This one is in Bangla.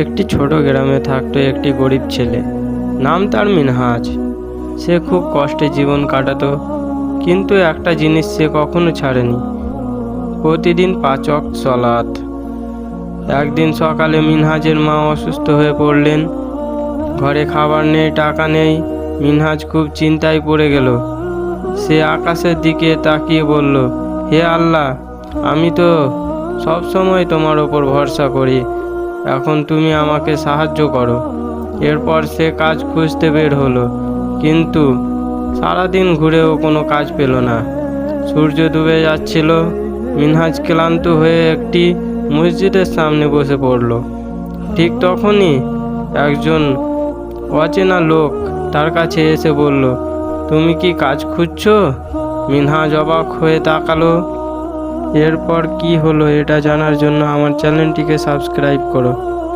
একটি ছোট গ্রামে থাকতো একটি গরিব ছেলে। নাম তার মিনহাজ। সে খুব কষ্টে জীবন কাটাতো, কিন্তু একটা জিনিস সে কখনো ছাড়েনি, প্রতিদিন 5 ওয়াক্ত সালাত। একদিন সকালে মিনহাজের মা অসুস্থ হয়ে পড়লেন। ঘরে খাবার নেই, টাকা নেই। মিনহাজ খুব চিন্তায় পড়ে গেল। সে আকাশের দিকে তাকিয়ে বলল, হে আল্লাহ, আমি তো সব সময় তোমার ওপর ভরসা করি, এখন তুমি আমাকে সাহায্য করো। এরপর সে কাজ খুঁজতে বের হলো, কিন্তু সারাদিন ঘুরেও কোনো কাজ পেল না। সূর্য ডুবে যাচ্ছিল। মিনহাজ ক্লান্ত হয়ে একটি মসজিদের সামনে বসে পড়ল। ঠিক তখনই একজন অচেনা লোক তার কাছে এসে বলল, তুমি কি কাজ খুঁজছো? মিনহাজ অবাক হয়ে তাকালো। এরপর কি হলো এটা জানার জন্য আমার চ্যানেলটিকে সাবস্ক্রাইব করো।